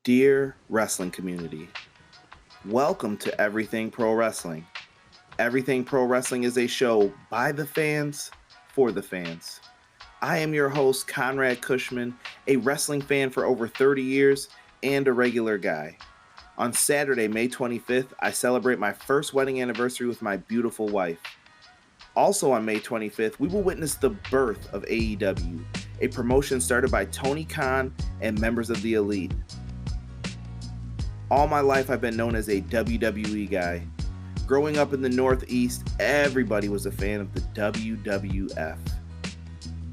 Dear wrestling community, welcome to Everything Pro Wrestling. Everything Pro Wrestling is a show by the fans, for the fans. I am your host, Conrad Cushman, a wrestling fan for over 30 years and a regular guy. On Saturday, May 25th, I celebrate my first wedding anniversary with my beautiful wife. Also on May 25th, we will witness the birth of AEW, a promotion started by Tony Khan and members of the Elite. All my life, I've been known as a WWE guy. Growing up in the Northeast, everybody was a fan of the WWF.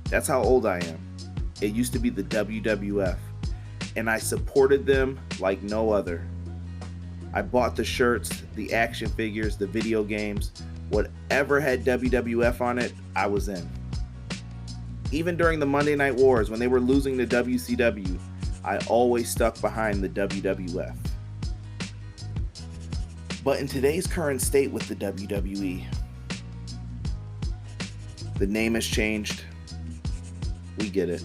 That's how old I am. It used to be the WWF, and I supported them like no other. I bought the shirts, the action figures, the video games. Whatever had WWF on it, I was in. Even during the Monday Night Wars, when they were losing to WCW, I always stuck behind the WWF. But in today's current state with the WWE, the name has changed. We get it.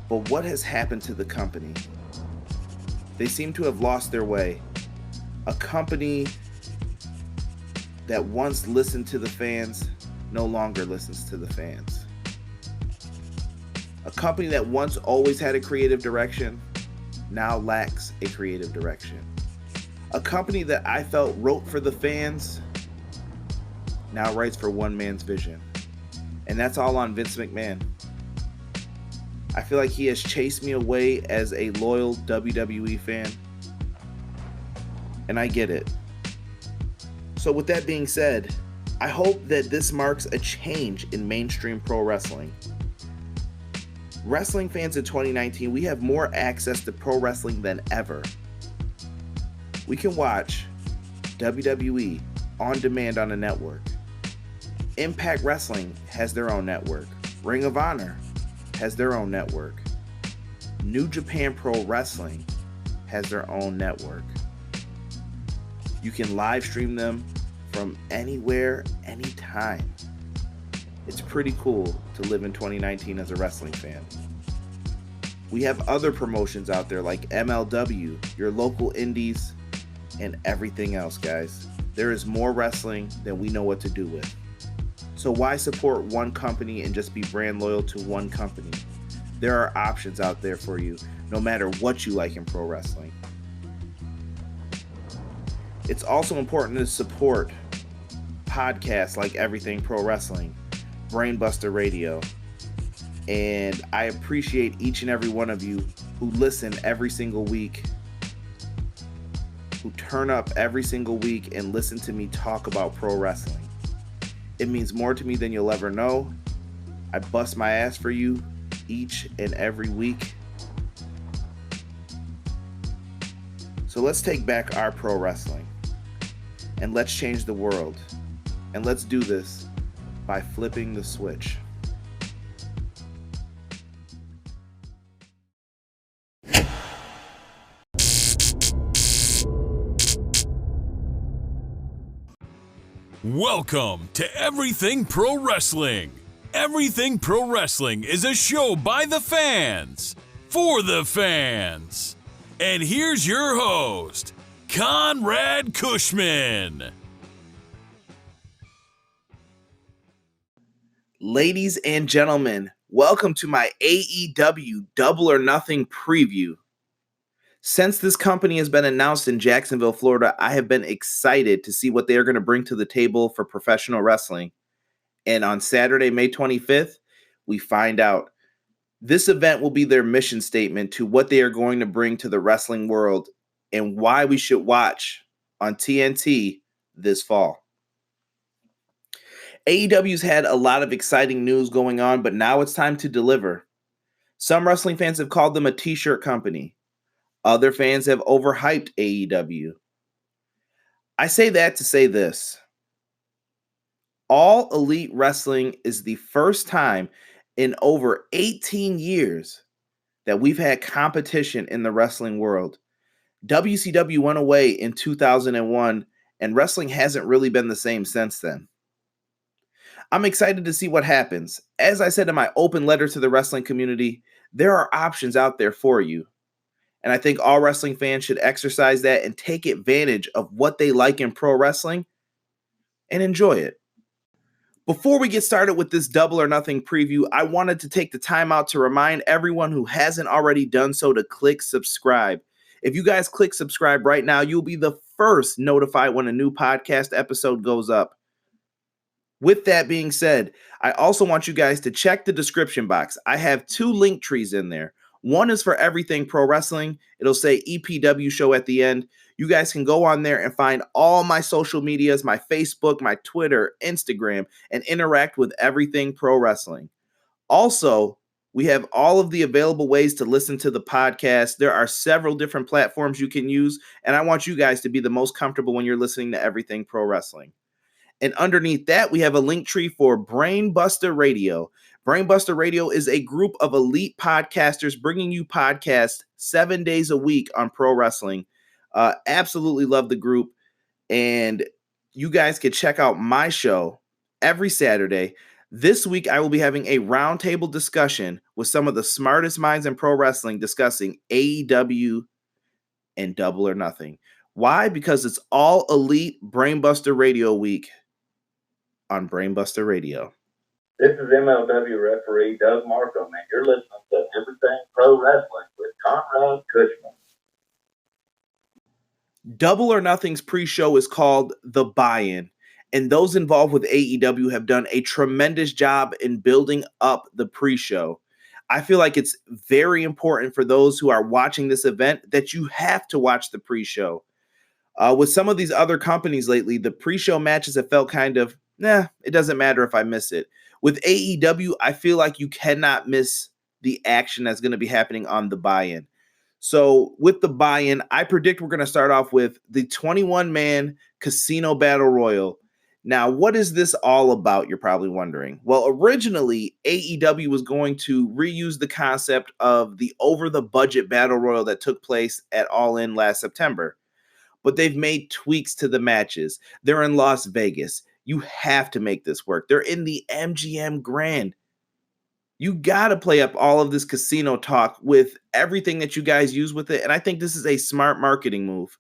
But what has happened to the company? They seem to have lost their way. A company that once listened to the fans no longer listens to the fans. A company that once always had a creative direction now lacks a creative direction. A company that I felt wrote for the fans now writes for one man's vision. And that's all on Vince McMahon. I feel like he has chased me away as a loyal WWE fan. And I get it. So with that being said, I hope that this marks a change in mainstream pro wrestling. Wrestling fans in 2019, we have more access to pro wrestling than ever. We can watch WWE on demand on a network. Impact Wrestling has their own network. Ring of Honor has their own network. New Japan Pro Wrestling has their own network. You can live stream them from anywhere, anytime. It's pretty cool to live in 2019 as a wrestling fan. We have other promotions out there like MLW, your local indies, and everything else, guys. There is more wrestling than we know what to do with. So why support one company and just be brand loyal to one company? There are options out there for you, no matter what you like in pro wrestling. It's also important to support podcasts like Everything Pro Wrestling, Brainbusta Radio, and I appreciate each and every one of you who listen every single week, who turn up every single week and listen to me talk about pro wrestling. It means more to me than you'll ever know. I bust my ass for you each and every week. So let's take back our pro wrestling and let's change the world. And let's do this by flipping the switch. Welcome to Everything Pro Wrestling. Everything Pro Wrestling is a show by the fans, for the fans. And here's your host, Conrad Cushman. Ladies and gentlemen, welcome to my AEW Double or Nothing preview. Since this company has been announced in Jacksonville, Florida, I have been excited to see what they are going to bring to the table for professional wrestling. And on Saturday, May 25th, we find out. This event will be their mission statement to what they are going to bring to the wrestling world and why we should watch on TNT this fall. AEW's had a lot of exciting news going on, but now it's time to deliver. Some wrestling fans have called them a t-shirt company. Other fans have overhyped AEW. I say that to say this. All Elite Wrestling is the first time in over 18 years that we've had competition in the wrestling world. WCW went away in 2001, and wrestling hasn't really been the same since then. I'm excited to see what happens. As I said in my open letter to the wrestling community, there are options out there for you. And I think all wrestling fans should exercise that and take advantage of what they like in pro wrestling and enjoy it. Before we get started with this Double or Nothing preview, I wanted to take the time out to remind everyone who hasn't already done so to click subscribe. If you guys click subscribe right now, you'll be the first notified when a new podcast episode goes up. With that being said, I also want you guys to check the description box. I have 2 link trees in there. One is for everything pro wrestling. It'll say EPW show at the end. You guys can go on there and find all my social medias, my Facebook, my Twitter, Instagram, and interact with everything pro wrestling. Also, we have all of the available ways to listen to the podcast. There are several different platforms you can use, and I want you guys to be the most comfortable when you're listening to everything pro wrestling. And underneath that, we have a link tree for Brainbusta Radio. Brainbusta Radio is a group of elite podcasters bringing you podcasts 7 days a week on pro wrestling. Absolutely love the group. And you guys can check out my show every Saturday. This week, I will be having a roundtable discussion with some of the smartest minds in pro wrestling discussing AEW and Double or Nothing. Why? Because it's all elite Brainbuster Radio week on Brainbuster Radio. This is MLW referee Doug Markham, and you're listening to Everything Pro Wrestling with Conrad Cushman. Double or Nothing's pre-show is called The Buy-In, and those involved with AEW have done a tremendous job in building up the pre-show. I feel like it's very important for those who are watching this event that you have to watch the pre-show. With some of these other companies lately, the pre-show matches have felt kind of, it doesn't matter if I miss it. With AEW, I feel like you cannot miss the action that's going to be happening on the buy-in. So with the buy-in, I predict we're going to start off with the 21-man Casino Battle Royal. Now, what is this all about, you're probably wondering? Well, originally, AEW was going to reuse the concept of the over-the-budget Battle Royal that took place at All In last September. But they've made tweaks to the matches. They're in Las Vegas. You have to make this work. They're in the MGM Grand. You got to play up all of this casino talk with everything that you guys use with it. And I think this is a smart marketing move.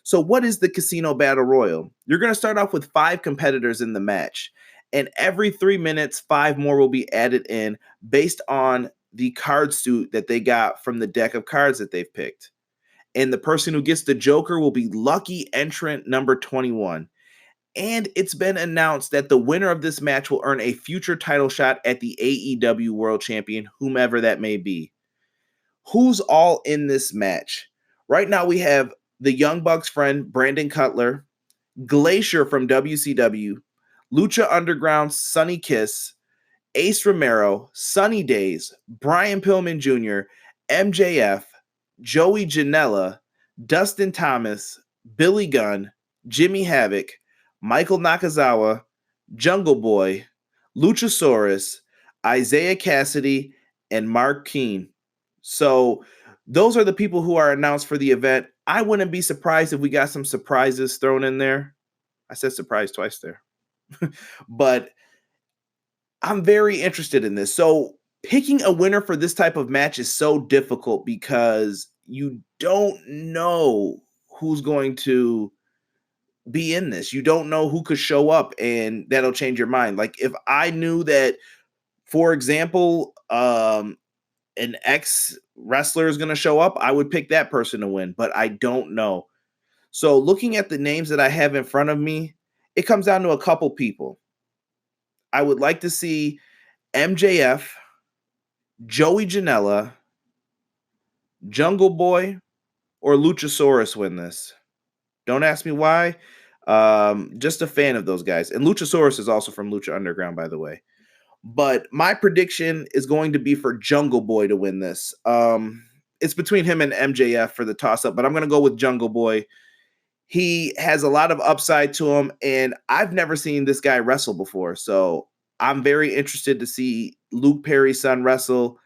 So what is the Casino Battle Royal? You're going to start off with 5 competitors in the match. And every 3 minutes, 5 more will be added in based on the card suit that they got from the deck of cards that they've picked. And the person who gets the Joker will be lucky entrant number 21. And it's been announced that the winner of this match will earn a future title shot at the AEW World Champion, whomever that may be. Who's all in this match? Right now we have the Young Bucks friend, Brandon Cutler, Glacier from WCW, Lucha Underground's Sonny Kiss, Ace Romero, Sunny Days, Brian Pillman Jr., MJF, Joey Janela, Dustin Thomas, Billy Gunn, Jimmy Havoc, Michael Nakazawa, Jungle Boy, Luchasaurus, Isaiah Cassidy, and Mark Keane. So those are the people who are announced for the event. I wouldn't be surprised if we got some surprises thrown in there. I said surprise twice there. But I'm very interested in this. So picking a winner for this type of match is so difficult because you don't know who's going to be in this. You don't know who could show up, and that'll change your mind. Like if I knew that, for example, an ex wrestler is going to show up, I would pick that person to win, but I don't know. So looking at the names that I have in front of me, it comes down to a couple people. I would like to see MJF, Joey Janela, Jungle Boy, or Luchasaurus win this. Don't ask me why. Just a fan of those guys. And Luchasaurus is also from Lucha Underground, by the way. But my prediction is going to be for Jungle Boy to win this. It's between him and MJF for the toss-up, but I'm going to go with Jungle Boy. He has a lot of upside to him, and I've never seen this guy wrestle before. So I'm very interested to see Luke Perry's son wrestle.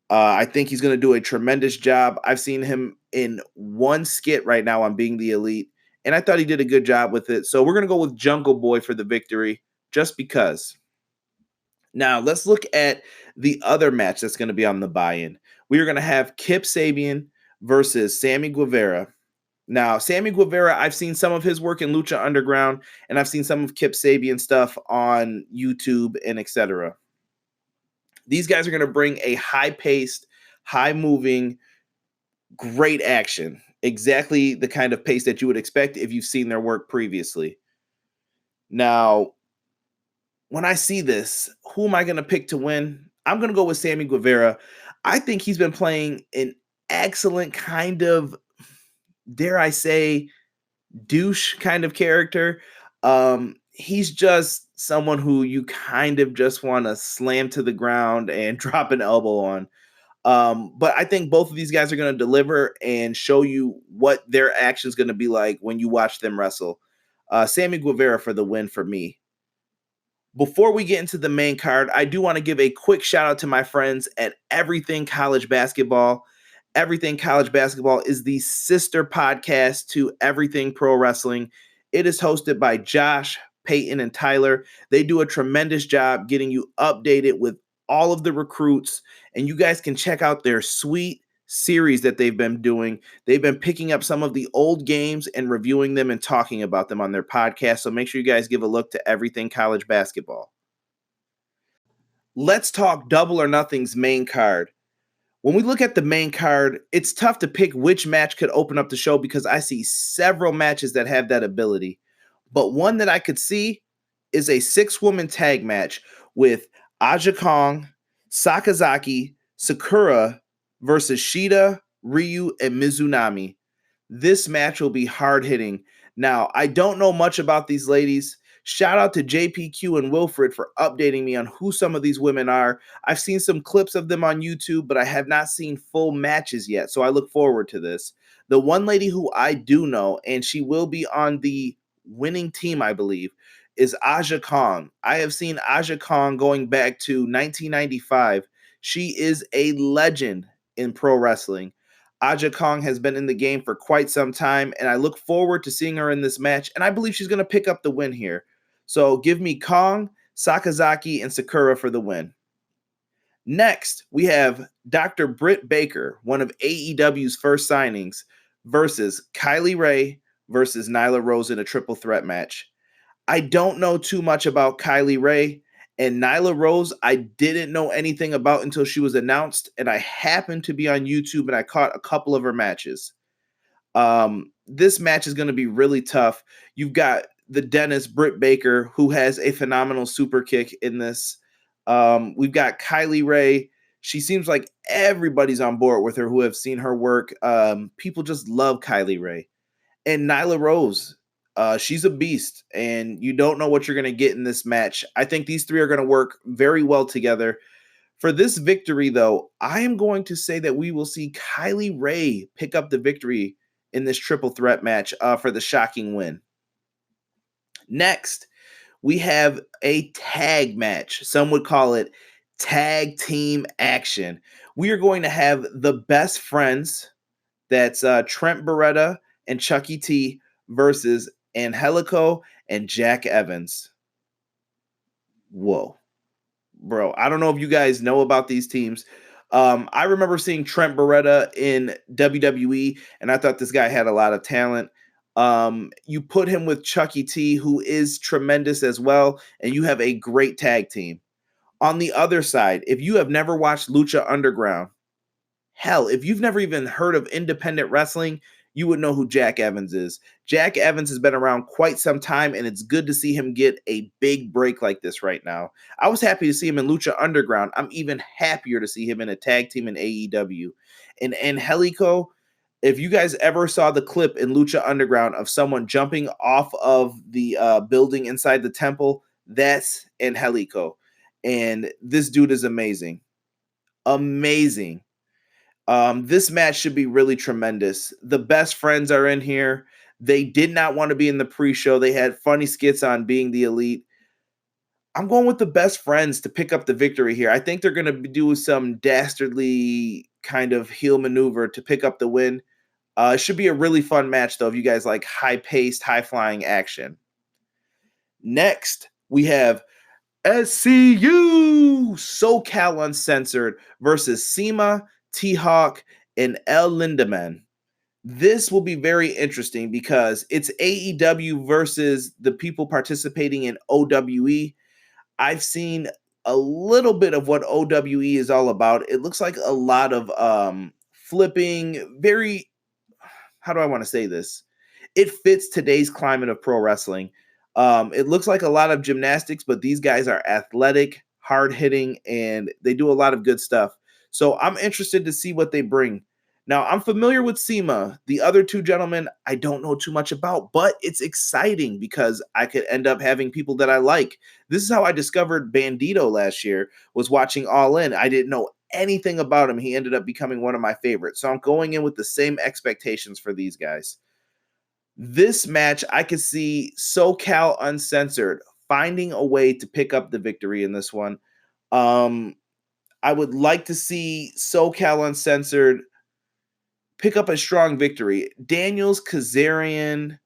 I think he's going to do a tremendous job. I've seen him in one skit right now on Being the Elite, and I thought he did a good job with it. So we're going to go with Jungle Boy for the victory, just because. Now, let's look at the other match that's going to be on the buy-in. We are going to have Kip Sabian versus Sammy Guevara. Now, Sammy Guevara, I've seen some of his work in Lucha Underground, and I've seen some of Kip Sabian stuff on YouTube and etc. These guys are going to bring a high-paced, high-moving, great action. Exactly the kind of pace that you would expect if you've seen their work previously. Now, when I see this, who am I going to pick to win? I'm going to go with Sammy Guevara. I think he's been playing an excellent kind of, dare I say, douche kind of character. He's just someone who you kind of just want to slam to the ground and drop an elbow on. But I think both of these guys are going to deliver and show you what their action is going to be like when you watch them wrestle. Sammy Guevara for the win for me. Before we get into the main card, I do want to give a quick shout out to my friends at Everything College Basketball. Everything College Basketball is the sister podcast to Everything Pro Wrestling. It is hosted by Josh, Peyton, and Tyler. They do a tremendous job getting you updated with all of the recruits, and you guys can check out their sweet series that they've been doing. They've been picking up some of the old games and reviewing them and talking about them on their podcast, so make sure you guys give a look to Everything College Basketball. Let's talk Double or Nothing's main card. When we look at the main card, it's tough to pick which match could open up the show because I see several matches that have that ability. But one that I could see is a 6-woman tag match with Aja Kong, Sakazaki, Sakura versus Shida, Ryu, and Mizunami. This match will be hard-hitting. Now, I don't know much about these ladies. Shout out to JPQ and Wilfred for updating me on who some of these women are. I've seen some clips of them on YouTube, but I have not seen full matches yet, so I look forward to this. The one lady who I do know, and she will be on the winning team, I believe, is Aja Kong. I have seen Aja Kong going back to 1995. She is a legend in pro wrestling. Aja Kong has been in the game for quite some time, and I look forward to seeing her in this match, and I believe she's going to pick up the win here. So give me Kong, Sakazaki, and Sakura for the win. Next, we have Dr. Britt Baker, one of AEW's first signings, versus Kylie Ray versus Nyla Rose in a triple threat match. I don't know too much about Kylie Ray, and Nyla Rose I didn't know anything about until she was announced, and I happened to be on YouTube and I caught a couple of her matches. This match is going to be really tough. You've got the dentist, Britt Baker, who has a phenomenal super kick in this. We've got Kylie Ray. She seems like everybody's on board with her who have seen her work. People just love Kylie Ray. And Nyla Rose, she's a beast, and you don't know what you're going to get in this match. I think these three are going to work very well together. For this victory, though, I am going to say that we will see Kylie Ray pick up the victory in this triple threat match for the shocking win. Next, we have a tag match. Some would call it tag team action. We are going to have the best friends. That's Trent Beretta and Chucky T versus Angelico and Jack Evans. Whoa. Bro, I don't know if you guys know about these teams. I remember seeing Trent Beretta in WWE, and I thought this guy had a lot of talent. You put him with Chucky T, who is tremendous as well, and you have a great tag team. On the other side, if you have never watched Lucha Underground, hell, if you've never even heard of independent wrestling, you would know who Jack Evans is. Jack Evans has been around quite some time, and it's good to see him get a big break like this right now. I was happy to see him in Lucha Underground. I'm even happier to see him in a tag team in AEW. And Angelico, if you guys ever saw the clip in Lucha Underground of someone jumping off of the building inside the temple, that's Angelico. And this dude is amazing. Amazing. This match should be really tremendous. The best friends are in here. They did not want to be in the pre-show. They had funny skits on being the elite. I'm going with the best friends to pick up the victory here. I think they're going to do some dastardly kind of heel maneuver to pick up the win. It should be a really fun match, though, if you guys like high-paced, high-flying action. Next, we have SCU, SoCal Uncensored versus CIMA, T-Hawk, and El Lindaman. This will be very interesting because it's AEW versus the people participating in OWE. I've seen a little bit of what OWE is all about. It looks like a lot of flipping, very, how do I want to say this? It fits today's climate of pro wrestling. It looks like a lot of gymnastics, but these guys are athletic, hard hitting, and they do a lot of good stuff. So I'm interested to see what they bring. Now, I'm familiar with CIMA. The other two gentlemen, I don't know too much about, but it's exciting because I could end up having people that I like. This is how I discovered Bandito last year, was watching All In. I didn't know anything about him. He ended up becoming one of my favorites. So I'm going in with the same expectations for these guys. This match, I could see SoCal Uncensored finding a way to pick up the victory in this one. I would like to see SoCal Uncensored pick up a strong victory. Daniels, Kazarian,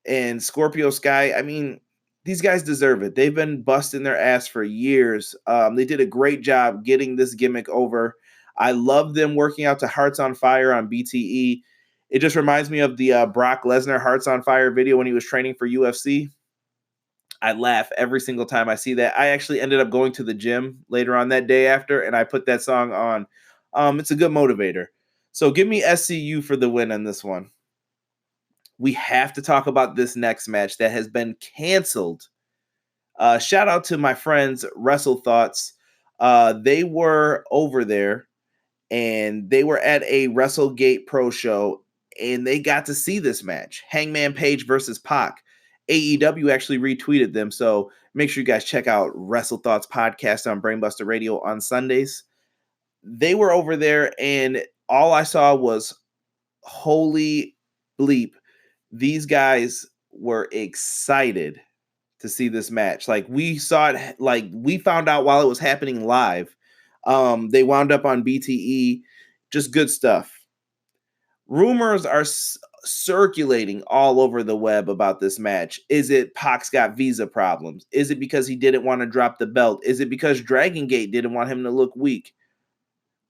and Scorpio Sky, I mean, these guys deserve it. They've been busting their ass for years. They did a great job getting this gimmick over. I love them working out to Hearts on Fire on BTE. It just reminds me of the Brock Lesnar Hearts on Fire video when he was training for UFC. I laugh every single time I see that. I actually ended up going to the gym later on that day after, and I put that song on. It's a good motivator. So give me SCU for the win on this one. We have to talk about this next match that has been canceled. Shout out to my friends Wrestle Thoughts. They were over there and they were at a WrestleGate Pro show and they got to see this match. Hangman Page versus Pac. AEW actually retweeted them, so make sure you guys check out Wrestle Thoughts podcast on Brainbusta Radio on Sundays. They were over there and all I saw was holy bleep. These guys were excited to see this match. Like we saw it, like we found out while it was happening live. They wound up on BTE, just good stuff. Rumors are circulating all over the web about this match. Is it Pac's got visa problems? Is it because he didn't want to drop the belt? Is it because Dragon Gate didn't want him to look weak?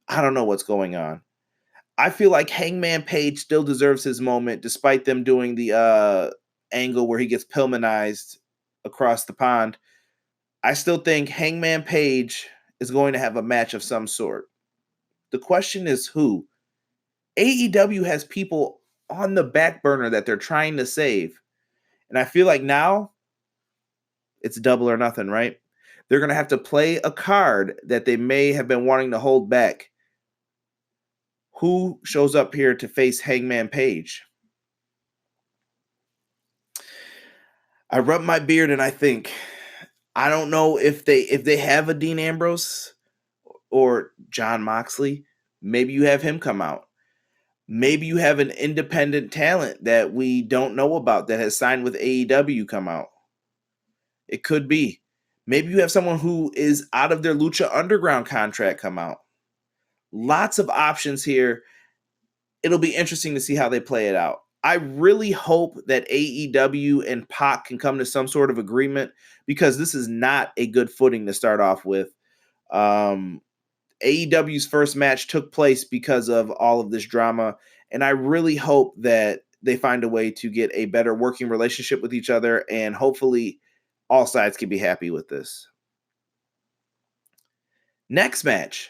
I don't know what's going on. I feel like Hangman Page still deserves his moment, despite them doing the angle where he gets Pillmanized across the pond. I still think Hangman Page is going to have a match of some sort. The question is who? AEW has people on the back burner that they're trying to save. And I feel like now it's double or nothing, right? They're going to have to play a card that they may have been wanting to hold back. Who shows up here to face Hangman Page? I rub my beard and I think, I don't know if they have a Dean Ambrose or John Moxley. Maybe you have him come out. Maybe you have an independent talent that we don't know about that has signed with AEW come out. It could be. Maybe you have someone who is out of their Lucha Underground contract come out. Lots of options here. It'll be interesting to see how they play it out. I really hope that AEW and Pac can come to some sort of agreement because this is not a good footing to start off with. AEW's first match took place because of all of this drama, and I really hope that they find a way to get a better working relationship with each other, and hopefully all sides can be happy with this. Next match,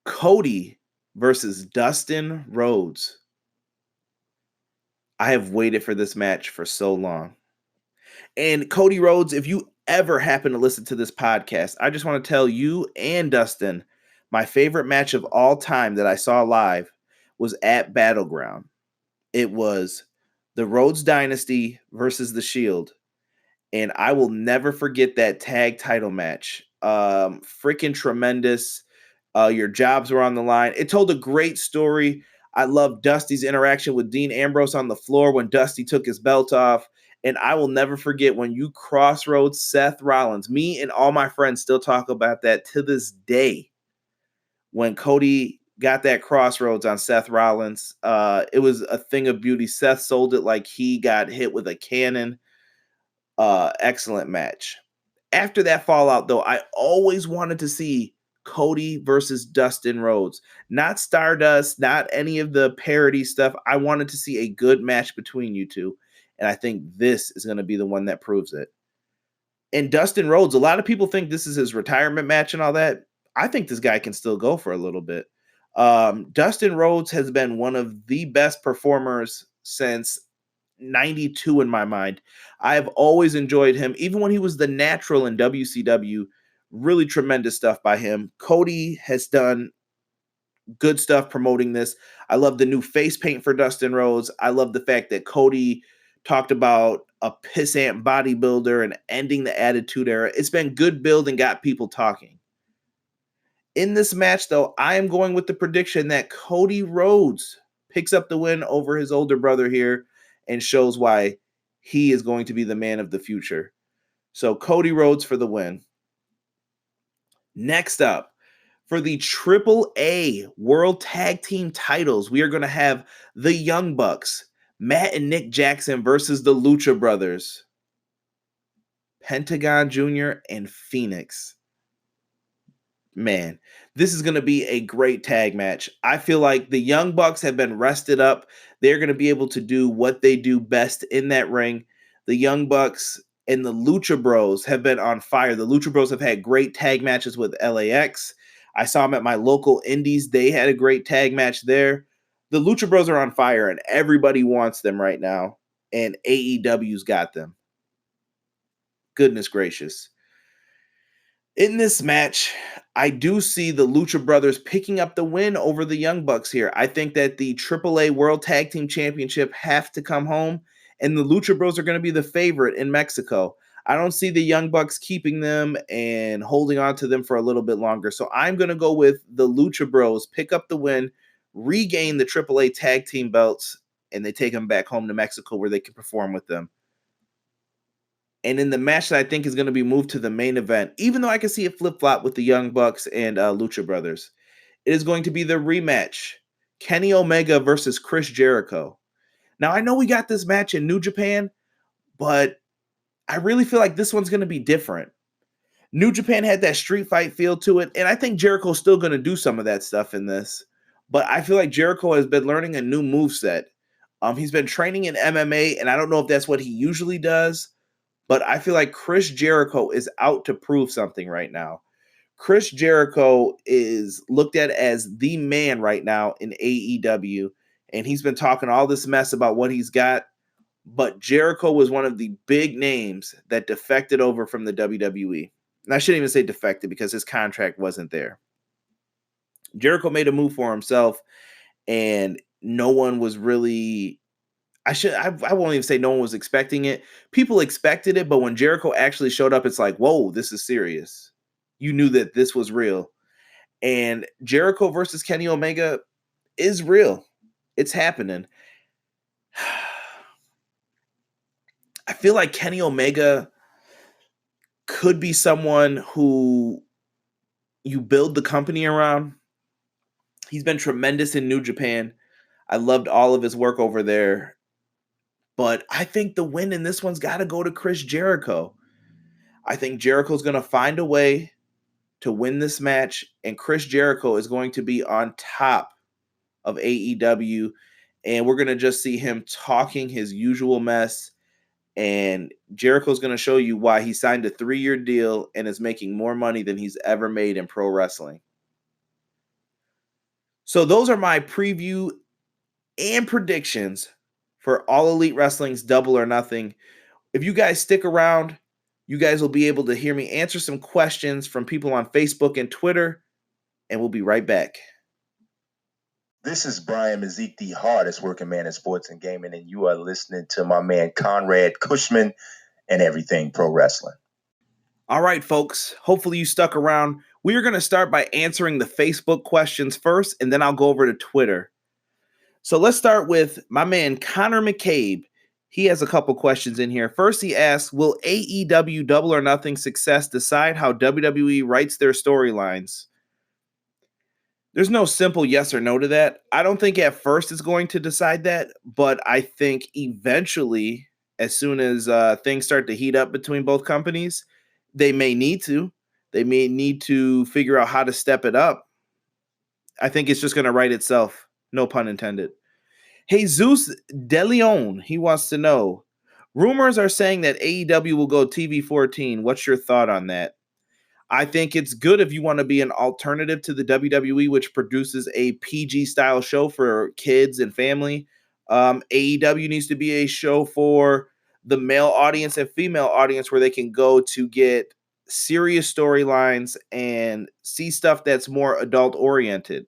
Cody versus Dustin Rhodes. I have waited for this match for so long. And Cody Rhodes, if you ever happen to listen to this podcast, I just want to tell you and Dustin, my favorite match of all time that I saw live was at Battleground. It was the Rhodes Dynasty versus the Shield. And I will never forget that tag title match. Freaking tremendous. Your jobs were on the line. It told a great story. I love Dusty's interaction with Dean Ambrose on the floor when Dusty took his belt off. And I will never forget when you crossroads Seth Rollins. Me and all my friends still talk about that to this day. When Cody got that crossroads on Seth Rollins, it was a thing of beauty. Seth sold it like he got hit with a cannon. Excellent match. After that fallout, though, I always wanted to see Cody versus Dustin Rhodes. Not Stardust, not any of the parody stuff. I wanted to see a good match between you two, and I think this is going to be the one that proves it. And Dustin Rhodes, a lot of people think this is his retirement match and all that. I think this guy can still go for a little bit. Dustin Rhodes has been one of the best performers since 92 in my mind. I've always enjoyed him, even when he was the natural in WCW. Really tremendous stuff by him. Cody has done good stuff promoting this. I love the new face paint for Dustin Rhodes. I love the fact that Cody talked about a pissant bodybuilder and ending the Attitude Era. It's been good build and got people talking. In this match, though, I am going with the prediction that Cody Rhodes picks up the win over his older brother here and shows why he is going to be the man of the future. So Cody Rhodes for the win. Next up, for the AAA World Tag Team titles, we are going to have the Young Bucks, Matt and Nick Jackson versus the Lucha Brothers, Pentagon Jr. and Phoenix. Man, this is going to be a great tag match. I feel like the Young Bucks have been rested up. They're going to be able to do what they do best in that ring. The Young Bucks and the Lucha Bros have been on fire. The Lucha Bros have had great tag matches with LAX. I saw them at my local indies. They had a great tag match there. The Lucha Bros are on fire, and everybody wants them right now. And AEW's got them. Goodness gracious. In this match, I do see the Lucha Brothers picking up the win over the Young Bucks here. I think that the AAA World Tag Team Championship have to come home, and the Lucha Bros are going to be the favorite in Mexico. I don't see the Young Bucks keeping them and holding on to them for a little bit longer. So I'm going to go with the Lucha Bros, pick up the win, regain the AAA Tag Team belts, and they take them back home to Mexico where they can perform with them. And in the match that I think is going to be moved to the main event, even though I can see it flip-flop with the Young Bucks and Lucha Brothers, it is going to be the rematch, Kenny Omega versus Chris Jericho. Now, I know we got this match in New Japan, but I really feel like this one's going to be different. New Japan had that street fight feel to it, and I think Jericho's still going to do some of that stuff in this. But I feel like Jericho has been learning a new moveset. He's been training in MMA, and I don't know if that's what he usually does, but I feel like Chris Jericho is out to prove something right now. Chris Jericho is looked at as the man right now in AEW, and he's been talking all this mess about what he's got, but Jericho was one of the big names that defected over from the WWE. And I shouldn't even say defected because his contract wasn't there. Jericho made a move for himself, and no one was really... I won't even say no one was expecting it. People expected it, but when Jericho actually showed up, it's like, whoa, this is serious. You knew that this was real. And Jericho versus Kenny Omega is real. It's happening. I feel like Kenny Omega could be someone who you build the company around. He's been tremendous in New Japan. I loved all of his work over there. But I think the win in this one's got to go to Chris Jericho. I think Jericho's going to find a way to win this match, and Chris Jericho is going to be on top of AEW, and we're going to just see him talking his usual mess, and Jericho's going to show you why he signed a 3-year deal and is making more money than he's ever made in pro wrestling. So those are my preview and predictions for All Elite Wrestling's Double or Nothing. If you guys stick around, you guys will be able to hear me answer some questions from people on Facebook and Twitter, and we'll be right back. This is Brian Mazik, the hardest working man in sports and gaming, and you are listening to my man Conrad Cushman and Everything Pro Wrestling. All right, folks. Hopefully you stuck around. We are going to start by answering the Facebook questions first, and then I'll go over to Twitter. So let's start with my man Connor McCabe. He has a couple questions in here. First, he asks, will AEW Double or Nothing success decide how WWE writes their storylines? There's no simple yes or no to that. I don't think at first it's going to decide that, but I think eventually, as soon as things start to heat up between both companies, they may need to. They may need to figure out how to step it up. I think it's just going to write itself. No pun intended. Jesus De Leon, he wants to know, rumors are saying that AEW will go TV 14. What's your thought on that? I think it's good if you want to be an alternative to the WWE, which produces a PG style show for kids and family. AEW needs to be a show for the male audience and female audience where they can go to get serious storylines and see stuff that's more adult oriented.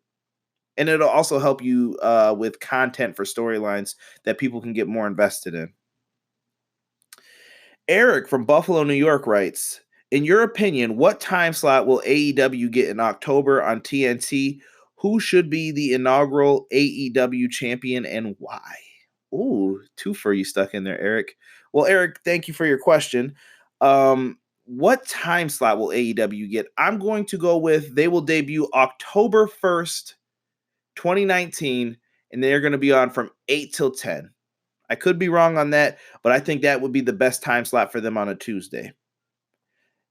And it'll also help you with content for storylines that people can get more invested in. Eric from Buffalo, New York writes, in your opinion, what time slot will AEW get in October on TNT? Who should be the inaugural AEW champion and why? Ooh, two for you stuck in there, Eric. Well, Eric, thank you for your question. What time slot will AEW get? I'm going to go with they will debut October 1st, 2019, and they're going to be on from 8 till 10. I could be wrong on that, but I think that would be the best time slot for them on a Tuesday.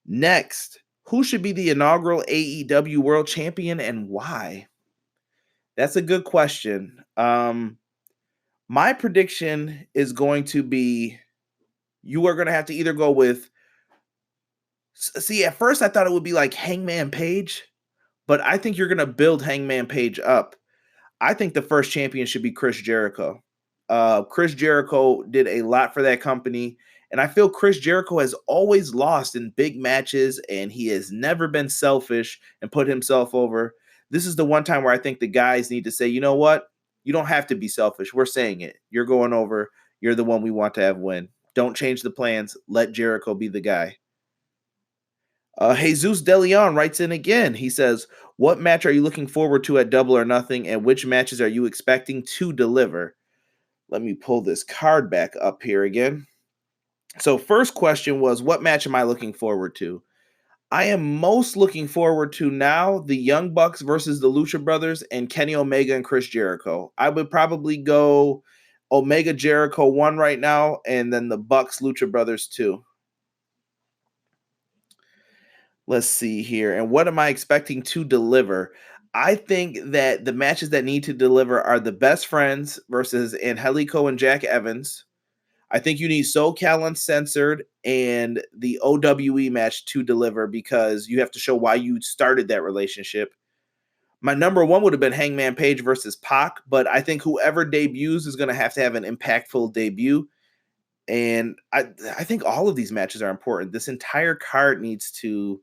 Next, who should be the inaugural AEW World Champion and why? That's a good question. My prediction is going to be you are going to have to either go with. See, at first I thought it would be like Hangman Page, but I think you're going to build Hangman Page up. I think the first champion should be Chris Jericho. Chris Jericho did a lot for that company, and I feel Chris Jericho has always lost in big matches, and he has never been selfish and put himself over. This is the one time where I think the guys need to say, you know what? You don't have to be selfish. We're saying it. You're going over. You're the one we want to have win. Don't change the plans. Let Jericho be the guy. Jesus De Leon writes in again. He says, what match are you looking forward to at Double or Nothing, and which matches are you expecting to deliver? Let me pull this card back up here again. So first question was, what match am I looking forward to? I am most looking forward to now the Young Bucks versus the Lucha Brothers and Kenny Omega and Chris Jericho. I would probably go Omega Jericho 1 right now, and then the Bucks Lucha Brothers 2. Let's see here. And what am I expecting to deliver? I think that the matches that need to deliver are the Best Friends versus Angelico and Jack Evans. I think you need SoCal Uncensored and the OWE match to deliver because you have to show why you started that relationship. My number one would have been Hangman Page versus Pac, but I think whoever debuts is going to have an impactful debut. And I think all of these matches are important. This entire card needs to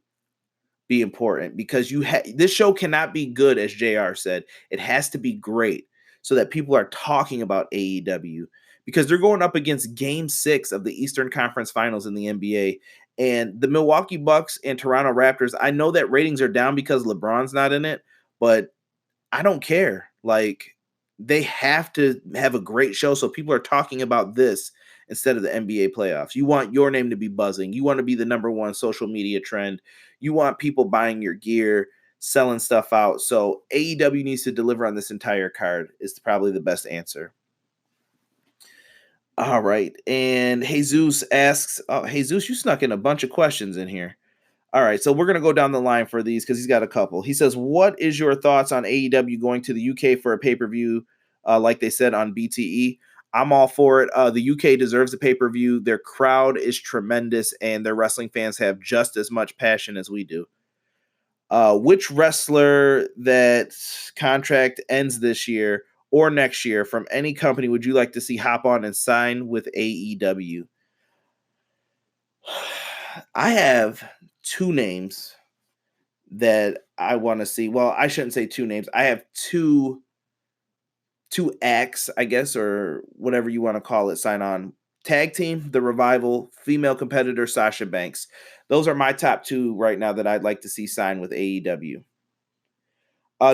be important because this show cannot be good, as JR said. It has to be great so that people are talking about AEW because they're going up against Game 6 of the Eastern Conference Finals in the NBA. And the Milwaukee Bucks and Toronto Raptors, I know that ratings are down because LeBron's not in it, but I don't care. Like, they have to have a great show so people are talking about this instead of the NBA playoffs. You want your name to be buzzing. You want to be the number one social media trend. You want people buying your gear, selling stuff out. So AEW needs to deliver on this entire card is probably the best answer. All right. And Jesus asks, Jesus, you snuck in a bunch of questions in here. All right. So we're going to go down the line for these because he's got a couple. He says, what is your thoughts on AEW going to the UK for a pay-per-view like they said on BTE? I'm all for it. The UK deserves a pay-per-view. Their crowd is tremendous, and their wrestling fans have just as much passion as we do. Which wrestler that contract ends this year or next year from any company would you like to see hop on and sign with AEW? I have two names that I want to see. Well, I shouldn't say two names. I have two acts, I guess, or whatever you want to call it, sign on. Tag team, The Revival, female competitor Sasha Banks. Those are my top two right now that I'd like to see sign with AEW.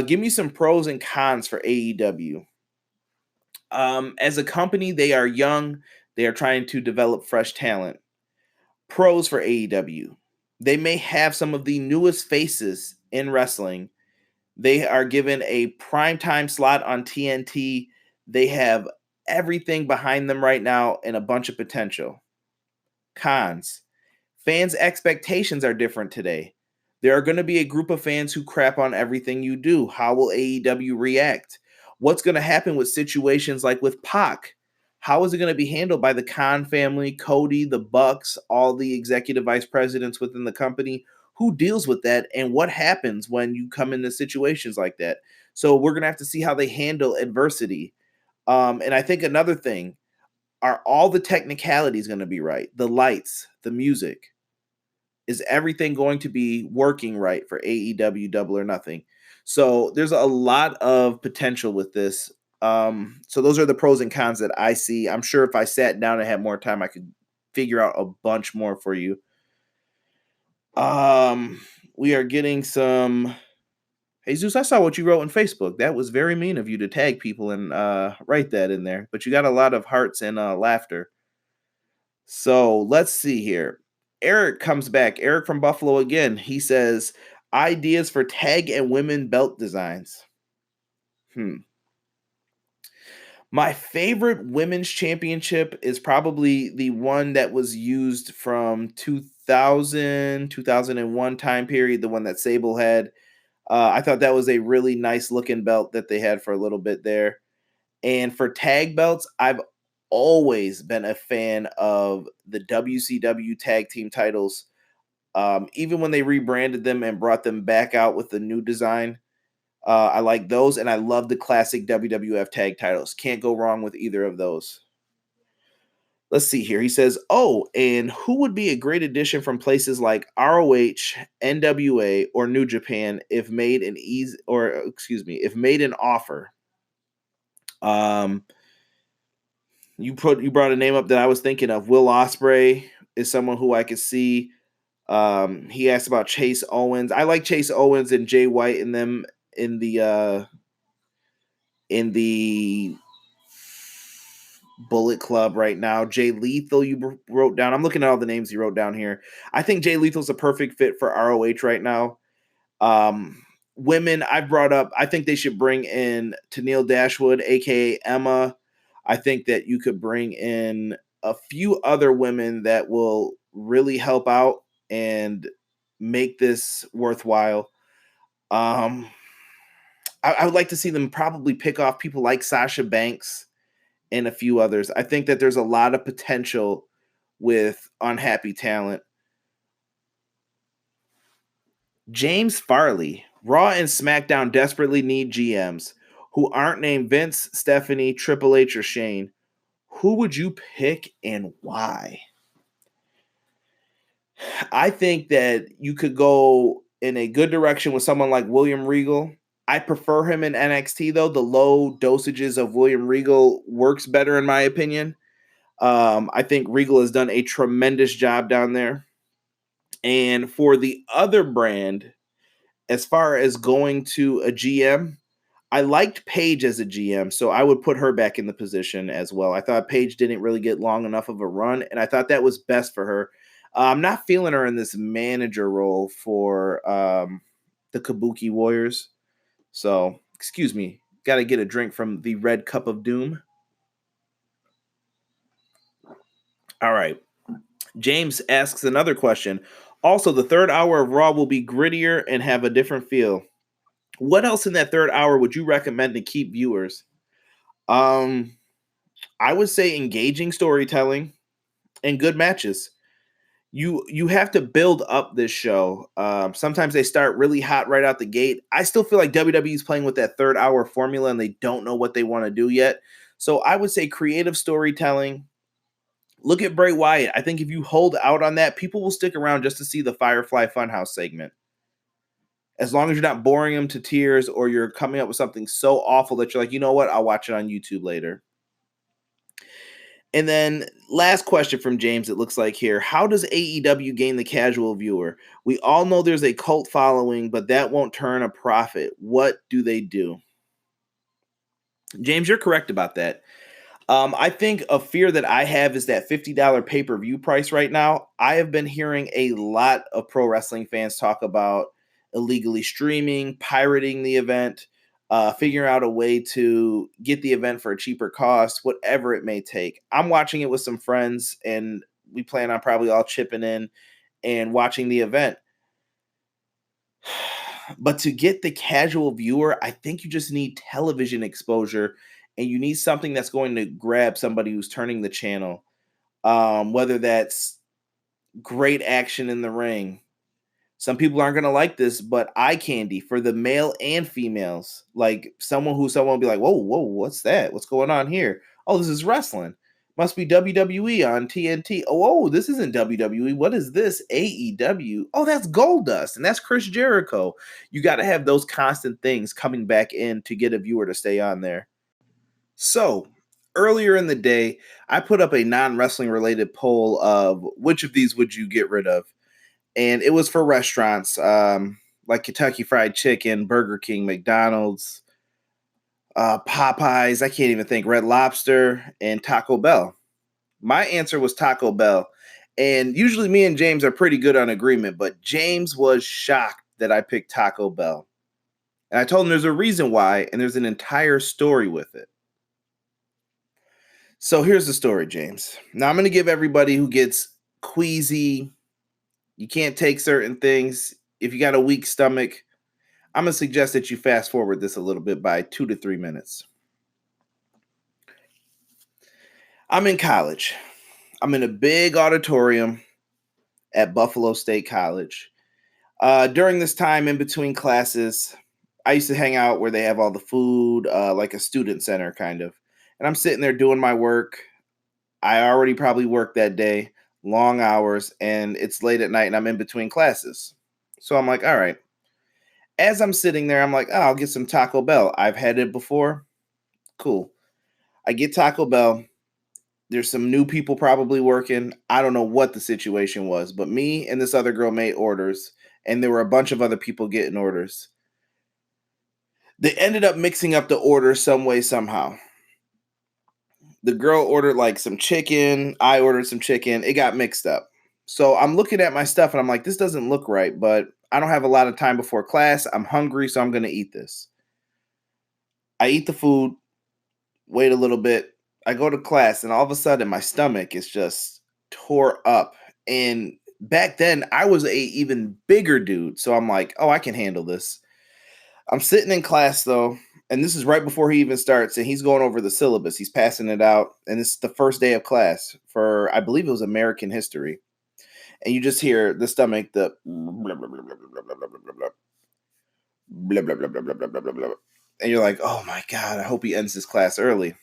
Give me some pros and cons for AEW. As a company, they are young. They are trying to develop fresh talent. Pros for AEW. They may have some of the newest faces in wrestling. They are given a primetime slot on TNT. They have everything behind them right now and a bunch of potential. Cons. Fans' expectations are different today. There are going to be a group of fans who crap on everything you do. How will AEW react? What's going to happen with situations like with Pac? How is it going to be handled by the Khan family, Cody, the Bucks, all the executive vice presidents within the company? Who deals with that, and what happens when you come into situations like that? So we're going to have to see how they handle adversity. And I think another thing, are all the technicalities going to be right? The lights, the music. Is everything going to be working right for AEW Double or Nothing? So there's a lot of potential with this. So those are the pros and cons that I see. I'm sure if I sat down and had more time, I could figure out a bunch more for you. We are getting some. Hey Zeus, I saw what you wrote on Facebook. That was very mean of you to tag people and write that in there. But you got a lot of hearts and laughter. So let's see here. Eric comes back. Eric from Buffalo again. He says, ideas for tag and women belt designs. My favorite women's championship is probably the one that was used from 2000, 2001 time period, the one that Sable had. I thought that was a really nice looking belt that they had for a little bit there. And for tag belts, I've always been a fan of the WCW tag team titles. Even when they rebranded them and brought them back out with the new design, I like those, and I love the classic WWF tag titles. Can't go wrong with either of those. Let's see here. He says, oh, and who would be a great addition from places like ROH, NWA, or New Japan if made an offer? You brought a name up that I was thinking of. Will Ospreay is someone who I could see. He asked about Chase Owens. I like Chase Owens and Jay White in them in the Bullet Club right now. Jay Lethal, you wrote down. I'm looking at all the names you wrote down here. I think Jay Lethal's a perfect fit for ROH right now. Women, I brought up, I think they should bring in Tennille Dashwood, aka Emma. I think that you could bring in a few other women that will really help out and make this worthwhile. I would like to see them probably pick off people like Sasha Banks and a few others. I think that there's a lot of potential with unhappy talent. James Farley, Raw and SmackDown desperately need GMs who aren't named Vince, Stephanie, Triple H, or Shane. Who would you pick and why? I think that you could go in a good direction with someone like William Regal. I prefer him in NXT, though. The low dosages of William Regal works better, in my opinion. I think Regal has done a tremendous job down there. And for the other brand, as far as going to a GM, I liked Paige as a GM, so I would put her back in the position as well. I thought Paige didn't really get long enough of a run, and I thought that was best for her. I'm not feeling her in this manager role for the Kabuki Warriors. So, excuse me, got to get a drink from the Red Cup of Doom. All right. James asks another question. Also, the third hour of Raw will be grittier and have a different feel. What else in that third hour would you recommend to keep viewers? I would say engaging storytelling and good matches. You have to build up this show. Sometimes they start really hot right out the gate. I still feel like WWE is playing with that third hour formula and they don't know what they want to do yet. So I would say creative storytelling. Look at Bray Wyatt. I think if you hold out on that, people will stick around just to see the Firefly Funhouse segment. As long as you're not boring them to tears or you're coming up with something so awful that you're like, you know what, I'll watch it on YouTube later. And then last question from James, it looks like here. How does AEW gain the casual viewer? We all know there's a cult following, but that won't turn a profit. What do they do? James, you're correct about that. I think a fear that I have is that $50 pay-per-view price right now. I have been hearing a lot of pro wrestling fans talk about illegally streaming, pirating the event, figuring out a way to get the event for a cheaper cost, whatever it may take. I'm watching it with some friends, and we plan on probably all chipping in and watching the event. But to get the casual viewer, I think you just need television exposure, and you need something that's going to grab somebody who's turning the channel. Whether that's great action in the ring. Some people aren't going to like this, but eye candy for the male and females. Like someone will be like, whoa, what's that? What's going on here? Oh, this is wrestling. Must be WWE on TNT. Oh, this isn't WWE. What is this? AEW. Oh, that's Goldust, and that's Chris Jericho. You got to have those constant things coming back in to get a viewer to stay on there. So, earlier in the day, I put up a non-wrestling related poll of which of these would you get rid of? And it was for restaurants like Kentucky Fried Chicken, Burger King, McDonald's, Popeyes, I can't even think, Red Lobster, and Taco Bell. My answer was Taco Bell. And usually me and James are pretty good on agreement, but James was shocked that I picked Taco Bell. And I told him there's a reason why, and there's an entire story with it. So here's the story, James. Now I'm going to give everybody who gets queasy, you can't take certain things, if you got a weak stomach, I'm going to suggest that you fast forward this a little bit by 2 to 3 minutes. I'm in college. I'm in a big auditorium at Buffalo State College. During this time in between classes, I used to hang out where they have all the food, like a student center kind of. And I'm sitting there doing my work. I already probably worked that day, long hours, and it's late at night and I'm in between classes. So I'm like, all right. As I'm sitting there, I'm like, oh, I'll get some Taco Bell. I've had it before. Cool. I get Taco Bell. There's some new people probably working. I don't know what the situation was, but me and this other girl made orders, and there were a bunch of other people getting orders. They ended up mixing up the order some way, somehow. The girl ordered like some chicken. I ordered some chicken. It got mixed up. So I'm looking at my stuff, and I'm like, this doesn't look right, but I don't have a lot of time before class. I'm hungry, so I'm going to eat this. I eat the food, wait a little bit. I go to class, and all of a sudden, my stomach is just tore up. And back then, I was a even bigger dude. So I'm like, oh, I can handle this. I'm sitting in class, though, and this is right before he even starts, and he's going over the syllabus. He's passing it out, and this is the first day of class for, I believe it was American history. And you just hear the stomach, the blah, blah, blah, blah, blah, blah, blah, blah, blah, blah, blah, blah, blah, blah, blah, blah, blah. And you're like, oh my God, I hope he ends this class early.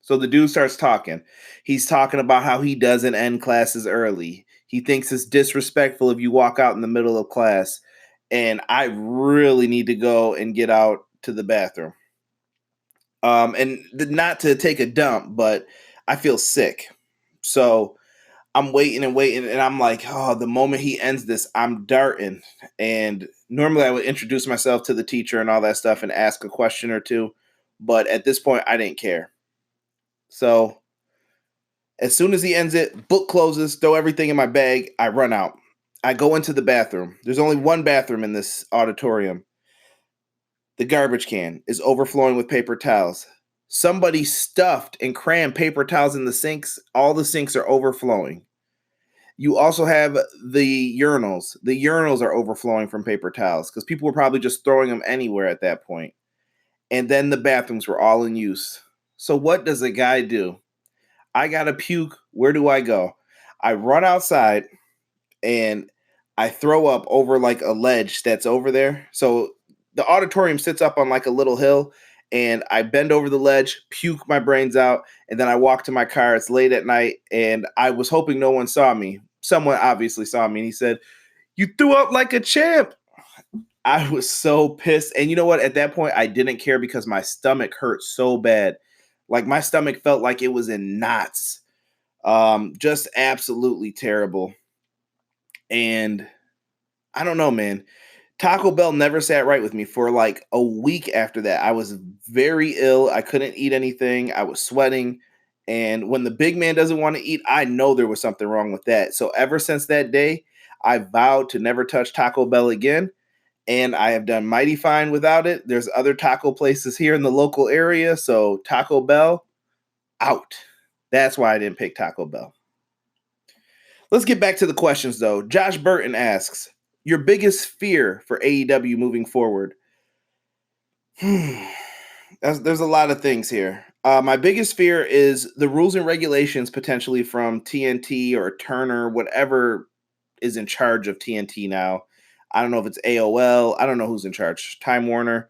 So the dude starts talking. He's talking about how he doesn't end classes early. He thinks it's disrespectful if you walk out in the middle of class. And I really need to go and get out to the bathroom. And not to take a dump, but I feel sick. So I'm waiting, and I'm like, oh, the moment he ends this, I'm darting. And normally I would introduce myself to the teacher and all that stuff and ask a question or two. But at this point, I didn't care. So as soon as he ends it, book closes, throw everything in my bag, I run out. I go into the bathroom. There's only one bathroom in this auditorium. The garbage can is overflowing with paper towels. Somebody stuffed and crammed paper towels in the sinks. All the sinks are overflowing. You also have the urinals. The urinals are overflowing from paper towels because people were probably just throwing them anywhere at that point. And then the bathrooms were all in use. So what does a guy do? I gotta puke. Where do I go? I run outside and I throw up over like a ledge that's over there. So the auditorium sits up on like a little hill, and I bend over the ledge, puke my brains out, and then I walk to my car. It's late at night, and I was hoping no one saw me. Someone obviously saw me, and he said, "You threw up like a champ." I was so pissed. And you know what? At that point, I didn't care because my stomach hurt so bad. Like my stomach felt like it was in knots. Just absolutely terrible. And I don't know, man. Taco Bell never sat right with me for like a week after that. I was very ill. I couldn't eat anything. I was sweating. And when the big man doesn't want to eat, I know there was something wrong with that. So ever since that day, I vowed to never touch Taco Bell again. And I have done mighty fine without it. There's other taco places here in the local area. So Taco Bell, out. That's why I didn't pick Taco Bell. Let's get back to the questions, though. Josh Burton asks, Your biggest fear for AEW moving forward? There's a lot of things here. My biggest fear is the rules and regulations potentially from TNT or Turner, whatever is in charge of TNT now. I don't know if it's AOL. I don't know who's in charge, Time Warner,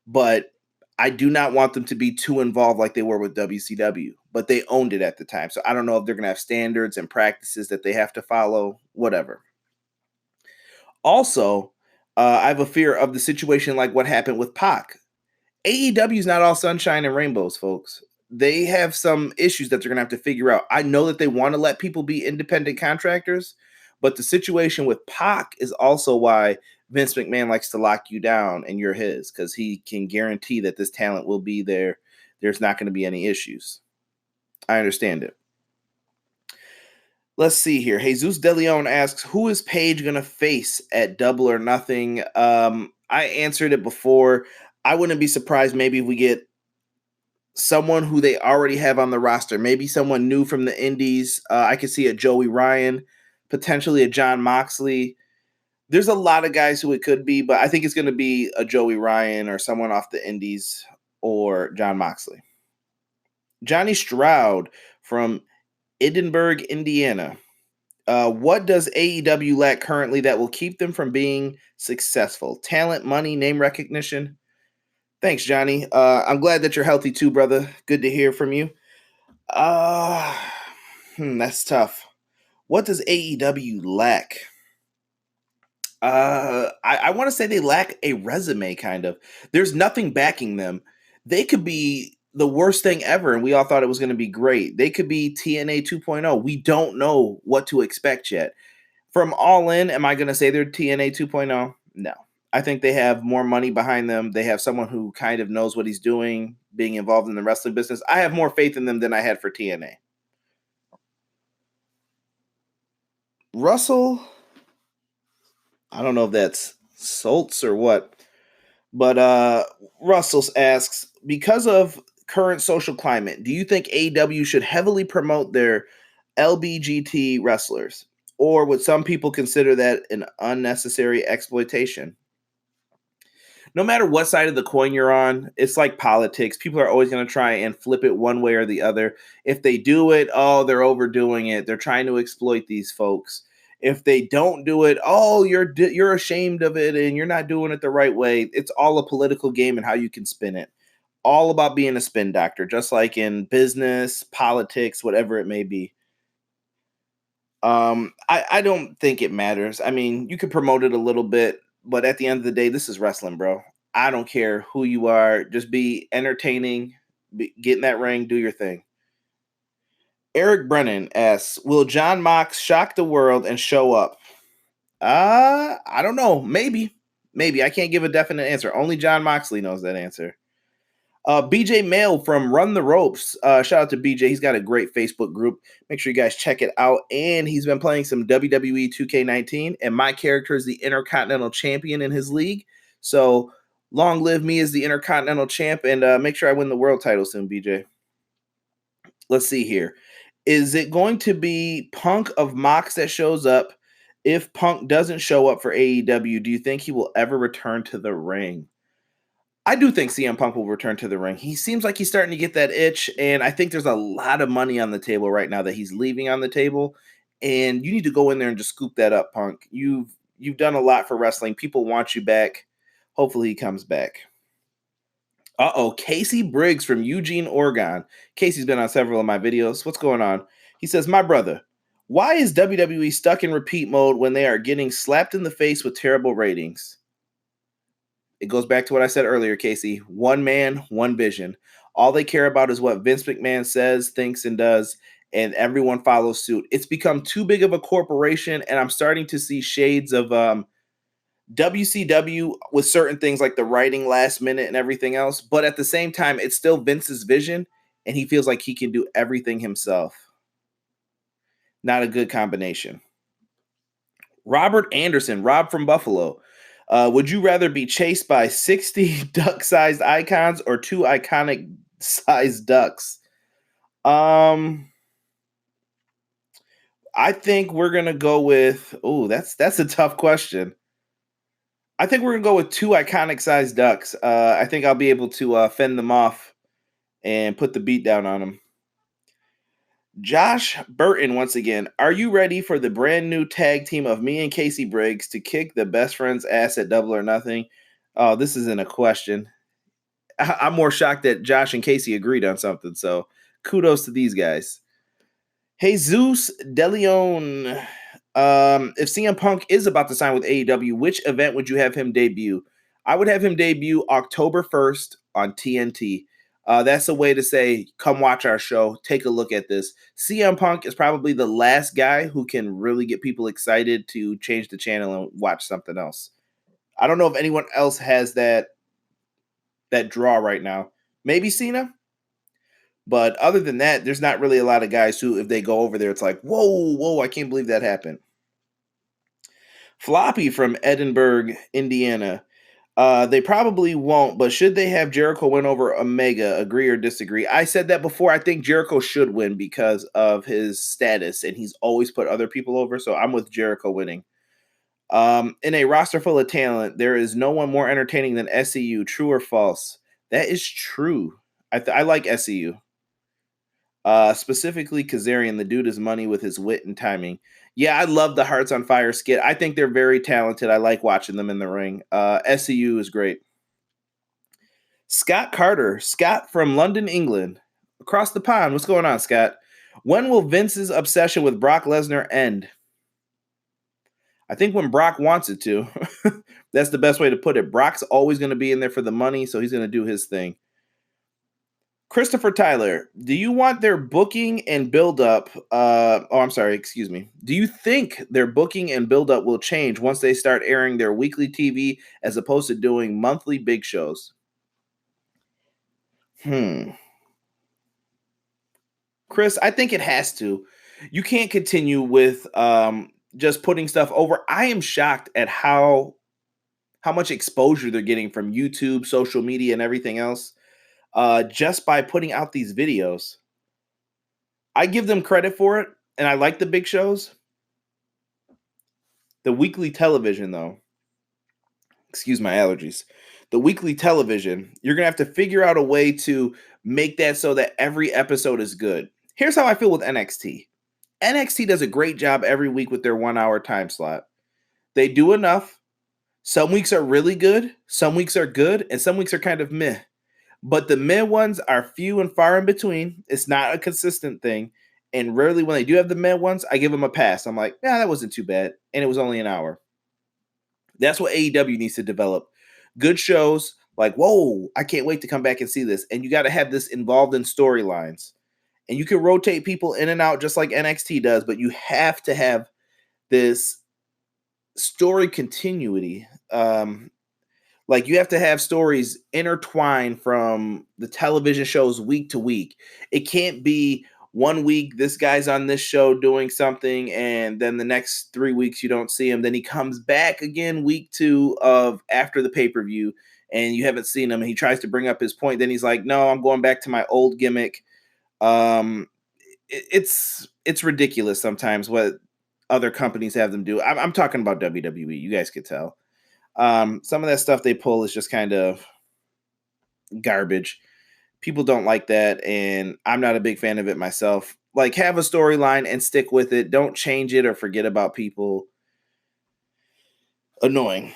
but I do not want them to be too involved like they were with WCW, but they owned it at the time. So I don't know if they're going to have standards and practices that they have to follow, whatever. Also, I have a fear of the situation like what happened with Pac. AEW is not all sunshine and rainbows, folks. They have some issues that they're going to have to figure out. I know that they want to let people be independent contractors, but the situation with Pac is also why Vince McMahon likes to lock you down and you're his, because he can guarantee that this talent will be there. There's not going to be any issues. I understand it. Let's see here. Jesus De Leon asks, who is Paige going to face at Double or Nothing? I answered it before. I wouldn't be surprised maybe if we get someone who they already have on the roster, maybe someone new from the indies. I could see a Joey Ryan, potentially a John Moxley. There's a lot of guys who it could be, but I think it's going to be a Joey Ryan or someone off the indies or John Moxley. Johnny Stroud from Edinburgh, Indiana. What does AEW lack currently that will keep them from being successful? Talent, money, name recognition? Thanks, Johnny. I'm glad that you're healthy too, brother. Good to hear from you. That's tough. What does AEW lack? I want to say they lack a resume, kind of. There's nothing backing them. They could be the worst thing ever, and we all thought it was going to be great. They could be TNA 2.0. We don't know what to expect yet. From All In, am I going to say they're TNA 2.0? No. I think they have more money behind them. They have someone who kind of knows what he's doing, being involved in the wrestling business. I have more faith in them than I had for TNA. Russell, I don't know if that's Schultz or what, but Russell asks, because of current social climate, do you think AEW should heavily promote their LBGT wrestlers? Or would some people consider that an unnecessary exploitation? No matter what side of the coin you're on, it's like politics. People are always going to try and flip it one way or the other. If they do it, oh, they're overdoing it. They're trying to exploit these folks. If they don't do it, oh, you're ashamed of it and you're not doing it the right way. It's all a political game and how you can spin it. All about being a spin doctor, just like in business, politics, whatever it may be. I don't think it matters. I mean, you can promote it a little bit, but at the end of the day, this is wrestling, bro. I don't care who you are. Just be entertaining, get in that ring, do your thing. Eric Brennan asks, will John Mox shock the world and show up? I don't know. Maybe. I can't give a definite answer. Only John Moxley knows that answer. BJ Mail from Run the Ropes. Shout out to BJ. He's got a great Facebook group. Make sure you guys check it out. And he's been playing some WWE 2K19. And my character is the Intercontinental Champion in his league. So long live me as the Intercontinental Champ. And make sure I win the world title soon, BJ. Let's see here. Is it going to be Punk of Mox that shows up? If Punk doesn't show up for AEW, do you think he will ever return to the ring? I do think CM Punk will return to the ring. He seems like he's starting to get that itch, and I think there's a lot of money on the table right now that he's leaving on the table, and you need to go in there and just scoop that up, Punk. You've done a lot for wrestling. People want you back. Hopefully he comes back. Casey Briggs from Eugene, Oregon. Casey's been on several of my videos. What's going on? He says, my brother, why is WWE stuck in repeat mode when they are getting slapped in the face with terrible ratings? It goes back to what I said earlier, Casey. One man, one vision. All they care about is what Vince McMahon says, thinks, and does, and everyone follows suit. It's become too big of a corporation, and I'm starting to see shades of WCW with certain things like the writing last minute and everything else. But at the same time, it's still Vince's vision, and he feels like he can do everything himself. Not a good combination. Robert Anderson, Rob from Buffalo. Would you rather be chased by 60 duck-sized icons or 2 iconic-sized ducks? I think we're gonna go with. Oh, that's a tough question. I think we're going to go with 2 iconic-sized ducks. I think I'll be able to fend them off and put the beat down on them. Josh Burton, once again, are you ready for the brand new tag team of me and Casey Briggs to kick the best friend's ass at Double or Nothing? Oh, this isn't a question. I'm more shocked that Josh and Casey agreed on something, so kudos to these guys. Jesus DeLeon, if CM Punk is about to sign with AEW, which event would you have him debut? I would have him debut October 1st on TNT. That's a way to say, come watch our show, take a look at this. CM Punk is probably the last guy who can really get people excited to change the channel and watch something else. I don't know if anyone else has that draw right now. Maybe Cena? But other than that, there's not really a lot of guys who, if they go over there, it's like, whoa, I can't believe that happened. Floppy from Edinburgh, Indiana. They probably won't, but should they have Jericho win over Omega? Agree or disagree? I said that before. I think Jericho should win because of his status, and he's always put other people over, so I'm with Jericho winning. In a roster full of talent, there is no one more entertaining than SCU. True or false? That is true. I like SCU. Specifically Kazarian, the dude is money with his wit and timing. Yeah, I love the Hearts on Fire skit. I think they're very talented. I like watching them in the ring. SCU is great. Scott Carter, Scott from London, England. Across the pond. What's going on, Scott? When will Vince's obsession with Brock Lesnar end? I think when Brock wants it to. That's the best way to put it. Brock's always going to be in there for the money, so he's going to do his thing. Christopher Tyler, do you want their booking and build-up? Do you think their booking and build-up will change once they start airing their weekly TV as opposed to doing monthly big shows? Chris, I think it has to. You can't continue with just putting stuff over. I am shocked at how much exposure they're getting from YouTube, social media, and everything else. Just by putting out these videos. I give them credit for it, and I like the big shows. The weekly television, though, excuse my allergies, the weekly television, you're going to have to figure out a way to make that so that every episode is good. Here's how I feel with NXT. NXT does a great job every week with their 1 hour time slot. They do enough. Some weeks are really good, some weeks are good, and some weeks are kind of meh. But the meh ones are few and far in between. It's not a consistent thing. And rarely when they do have the meh ones, I give them a pass. I'm like, that wasn't too bad. And it was only an hour. That's what AEW needs to develop. Good shows like, whoa, I can't wait to come back and see this. And you got to have this involved in storylines. And you can rotate people in and out just like NXT does, but you have to have this story continuity. Like you have to have stories intertwined from the television shows week to week. It can't be 1 week this guy's on this show doing something and then the next 3 weeks you don't see him. Then he comes back again week 2 of after the pay-per-view and you haven't seen him and he tries to bring up his point. Then he's like, no, I'm going back to my old gimmick. It's ridiculous sometimes what other companies have them do. I'm talking about WWE. You guys could tell. Some of that stuff they pull is just kind of garbage. People don't like that, and I'm not a big fan of it myself. Like, have a storyline and stick with it. Don't change it or forget about people. Annoying.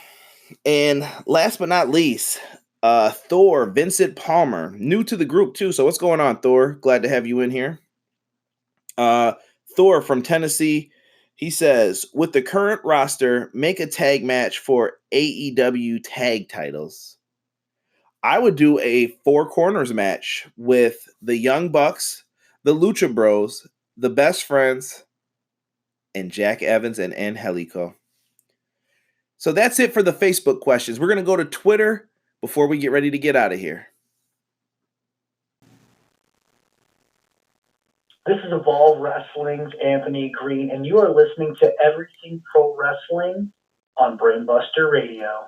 And last but not least, Thor, Vincent Palmer, new to the group too. So what's going on, Thor? Glad to have you in here. Thor from Tennessee. He says, with the current roster, make a tag match for AEW tag titles. I would do a 4 corners match with the Young Bucks, the Lucha Bros, the Best Friends, and Jack Evans and Angelico. So that's it for the Facebook questions. We're going to go to Twitter before we get ready to get out of here. This is Evolve Wrestling's Anthony Green, and you are listening to Everything Pro Wrestling on Brainbusta Radio.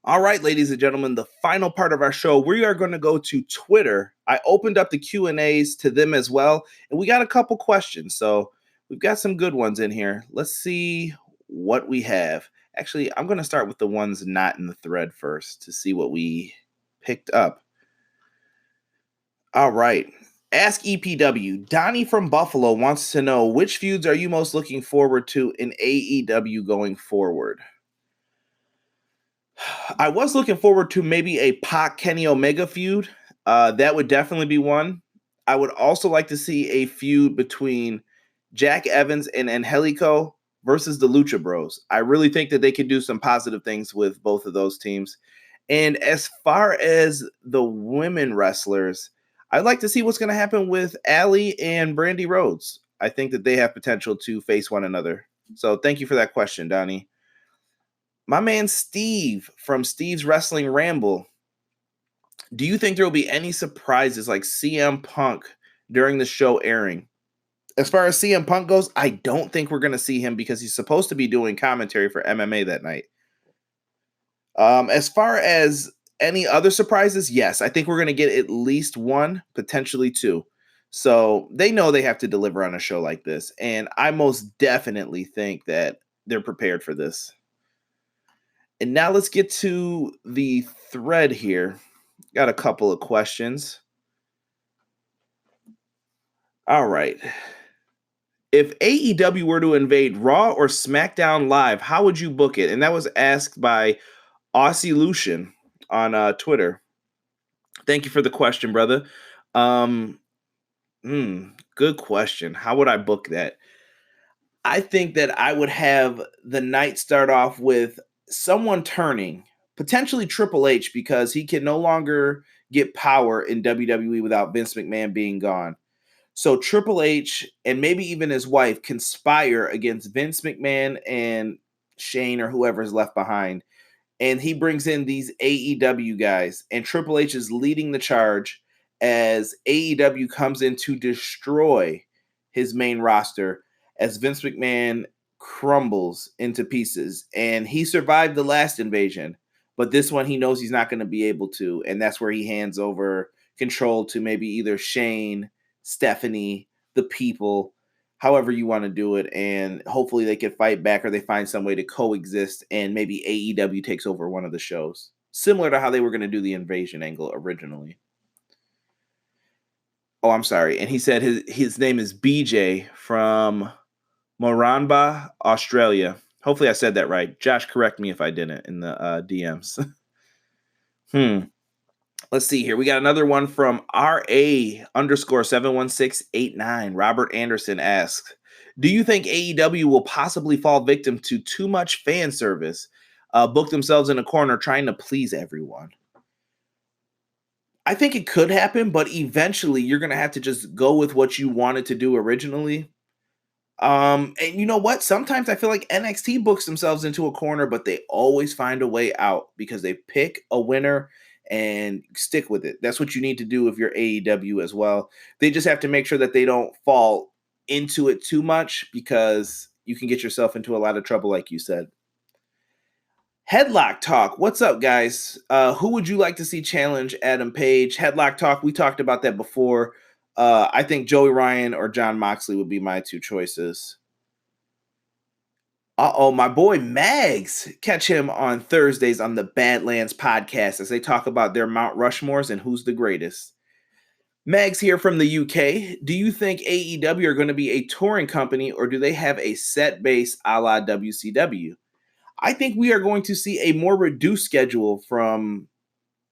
All right, ladies and gentlemen, the final part of our show, we are going to go to Twitter. I opened up the Q&As to them as well, and we got a couple questions. So we've got some good ones in here. Let's see what we have. Actually, I'm going to start with the ones not in the thread first to see what we picked up. All right. Ask EPW. Donnie from Buffalo wants to know, which feuds are you most looking forward to in AEW going forward? I was looking forward to maybe a Pac Kenny Omega feud. That would definitely be one. I would also like to see a feud between Jack Evans and Angelico versus the Lucha Bros. I really think that they could do some positive things with both of those teams. And as far as the women wrestlers, I'd like to see what's going to happen with Allie and Brandy Rhodes. I think that they have potential to face one another. So thank you for that question, Donnie. My man Steve from Steve's Wrestling Ramble. Do you think there will be any surprises like CM Punk during the show airing? As far as CM Punk goes, I don't think we're going to see him because he's supposed to be doing commentary for MMA that night. As far as any other surprises, yes, I think we're going to get at least one, potentially two. So they know they have to deliver on a show like this. And I most definitely think that they're prepared for this. And now let's get to the thread here. Got a couple of questions. All right. If AEW were to invade Raw or SmackDown Live, how would you book it? And that was asked by Aussie Lucian on Twitter. Thank you for the question, brother. Good question. How would I book that? I think that I would have the night start off with someone turning, potentially Triple H, because he can no longer get power in WWE without Vince McMahon being gone. So Triple H and maybe even his wife conspire against Vince McMahon and Shane or whoever is left behind. And he brings in these AEW guys. And Triple H is leading the charge as AEW comes in to destroy his main roster as Vince McMahon crumbles into pieces. And he survived the last invasion, but this one he knows he's not going to be able to. And that's where he hands over control to maybe either Shane, Stephanie, the people, however you want to do it. And hopefully they can fight back or they find some way to coexist and maybe AEW takes over one of the shows. Similar to how they were going to do the invasion angle originally. Oh, I'm sorry. And he said his name is BJ from Moranbah, Australia. Hopefully I said that right. Josh, correct me if I didn't in the DMs. Let's see here. We got another one from RA_71689. Robert Anderson asks, do you think AEW will possibly fall victim to too much fan service, book themselves in a corner trying to please everyone? I think it could happen, but eventually you're going to have to just go with what you wanted to do originally. And you know what? Sometimes I feel like NXT books themselves into a corner, but they always find a way out because they pick a winner and stick with it. That's what you need to do if you're AEW as well. They just have to make sure that they don't fall into it too much because you can get yourself into a lot of trouble, like you said. Headlock Talk. What's up, guys? Who would you like to see challenge Adam Page? Headlock Talk. We talked about that before. I think Joey Ryan or Jon Moxley would be my two choices. My boy Mags. Catch him on Thursdays on the Badlands podcast as they talk about their Mount Rushmores and who's the greatest. Mags here from the UK. Do you think AEW are going to be a touring company or do they have a set base a la WCW? I think we are going to see a more reduced schedule from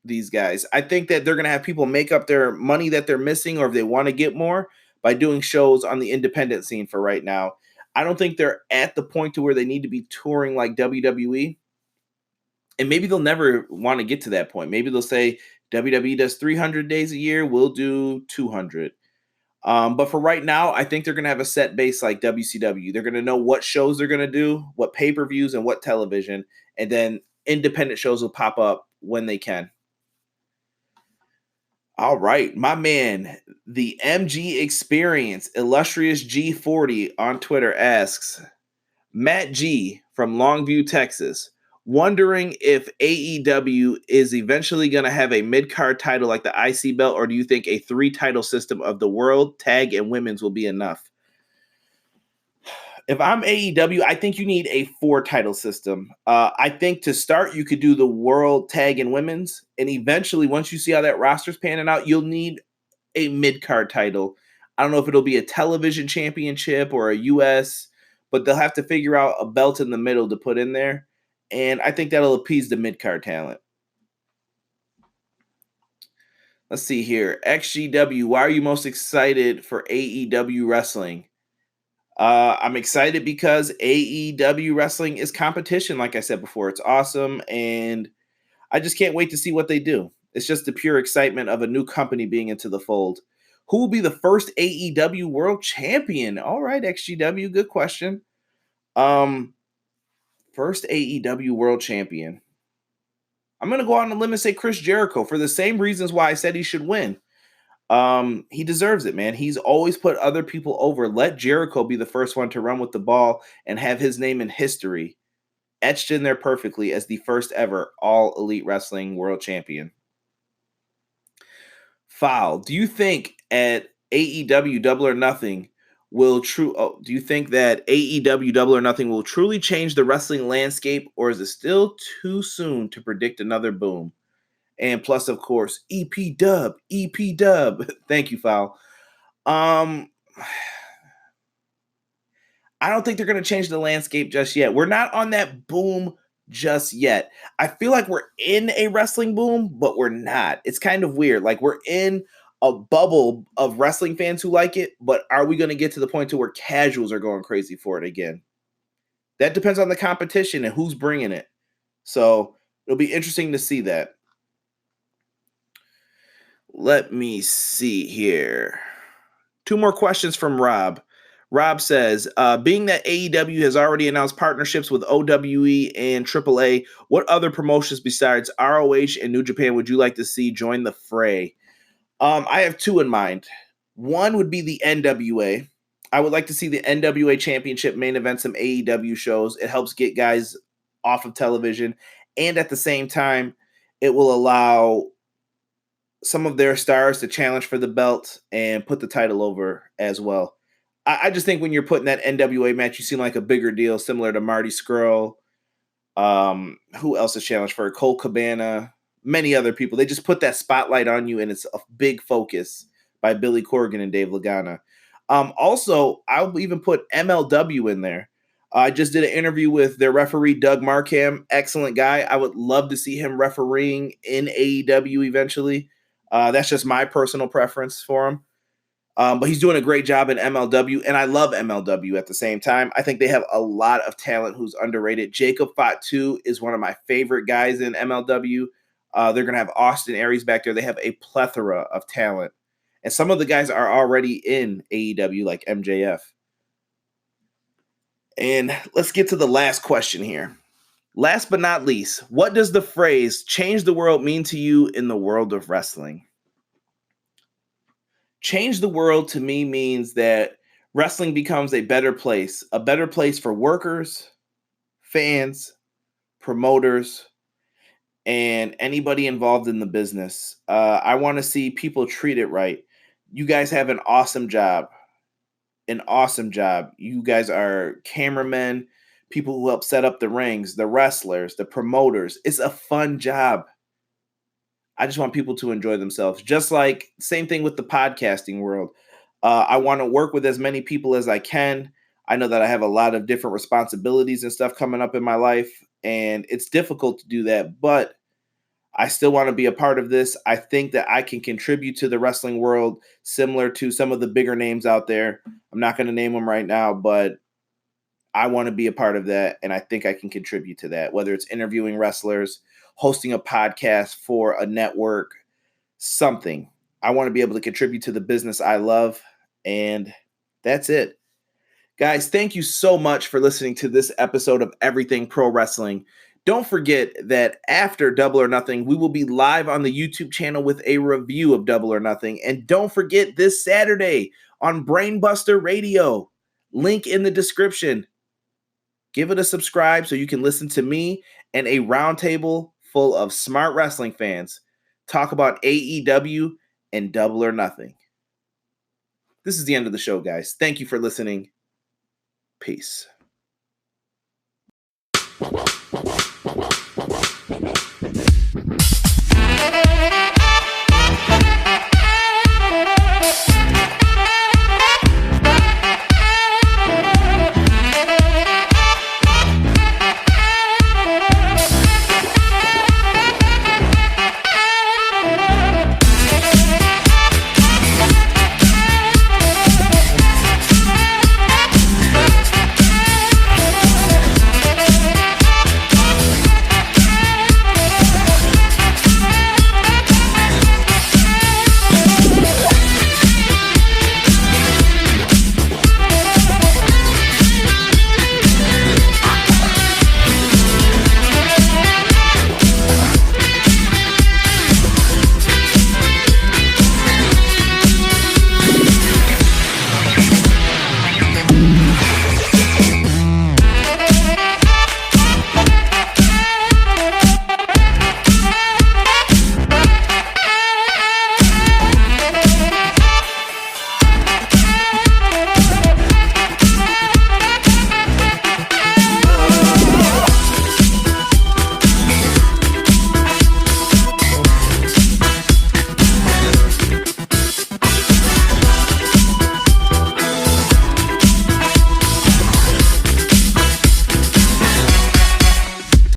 these guys. I think that they're going to have people make up their money that they're missing or if they want to get more by doing shows on the independent scene for right now. I don't think they're at the point to where they need to be touring like WWE. And maybe they'll never want to get to that point. Maybe they'll say WWE does 300 days a year. We'll do 200. But for right now, I think they're going to have a set base like WCW. They're going to know what shows they're going to do, what pay-per-views and what television. And then independent shows will pop up when they can. All right, my man, the MG Experience, Illustrious G40 on Twitter asks, Matt G from Longview, Texas, wondering if AEW is eventually going to have a mid-card title like the IC belt, or do you think a 3-title system of the world, tag, and women's will be enough? If I'm AEW, I think you need a 4-title system. I think to start, you could do the World Tag and Women's, and eventually, once you see how that roster's panning out, you'll need a mid-card title. I don't know if it'll be a television championship or a US, but they'll have to figure out a belt in the middle to put in there, and I think that'll appease the mid-card talent. Let's see here. XGW, why are you most excited for AEW wrestling? I'm excited because AEW wrestling is competition, like I said before. It's awesome, and I just can't wait to see what they do. It's just the pure excitement of a new company being into the fold. Who will be the first AEW World Champion? All right, XGW, good question. First AEW World Champion. I'm going to go out on a limb and say Chris Jericho for the same reasons why I said he should win. He deserves it, man. He's always put other people over. Let Jericho be the first one to run with the ball and have his name in history etched in there perfectly as the first ever All Elite Wrestling World Champion. Foul. Do you think at AEW Double or Nothing do you think that AEW Double or Nothing will truly change the wrestling landscape, or is it still too soon to predict another boom? And plus, of course, EP Dub. Thank you, Foul. I don't think they're going to change the landscape just yet. We're not on that boom just yet. I feel like we're in a wrestling boom, but we're not. It's kind of weird. Like we're in a bubble of wrestling fans who like it, but are we going to get to the point to where casuals are going crazy for it again? That depends on the competition and who's bringing it. So it'll be interesting to see that. Let me see here. 2 more questions from Rob. Rob says, being that AEW has already announced partnerships with OWE and AAA, what other promotions besides ROH and New Japan would you like to see join the fray? I have 2 in mind. One would be the NWA. I would like to see the NWA Championship main event some AEW shows. It helps get guys off of television, and at the same time, it will allow some of their stars to challenge for the belt and put the title over as well. I just think when you're putting that NWA match, you seem like a bigger deal, similar to Marty Scurll. Who else is challenged for it? Colt Cabana, many other people. They just put that spotlight on you, and it's a big focus by Billy Corgan and Dave Lagana. Also, I'll even put MLW in there. I just did an interview with their referee, Doug Markham. Excellent guy. I would love to see him refereeing in AEW eventually. That's just my personal preference for him. But he's doing a great job in MLW, and I love MLW at the same time. I think they have a lot of talent who's underrated. Jacob Fatu is one of my favorite guys in MLW. They're going to have Austin Aries back there. They have a plethora of talent. And some of the guys are already in AEW, like MJF. And let's get to the last question here. Last but not least, what does the phrase change the world mean to you in the world of wrestling? Change the world to me means that wrestling becomes a better place for workers, fans, promoters, and anybody involved in the business. I want to see people treat it right. You guys have an awesome job. You guys are cameramen, people who help set up the rings, the wrestlers, the promoters. It's a fun job. I just want people to enjoy themselves. Just like same thing with the podcasting world. I want to work with as many people as I can. I know that I have a lot of different responsibilities and stuff coming up in my life, and it's difficult to do that, but I still want to be a part of this. I think that I can contribute to the wrestling world similar to some of the bigger names out there. I'm not going to name them right now, but I want to be a part of that, and I think I can contribute to that, whether it's interviewing wrestlers, hosting a podcast for a network, something. I want to be able to contribute to the business I love, and that's it. Guys, thank you so much for listening to this episode of Everything Pro Wrestling. Don't forget that after Double or Nothing, we will be live on the YouTube channel with a review of Double or Nothing. And don't forget this Saturday on Brainbusta Radio. Link in the description. Give it a subscribe so you can listen to me and a roundtable full of smart wrestling fans talk about AEW and Double or Nothing. This is the end of the show, guys. Thank you for listening. Peace.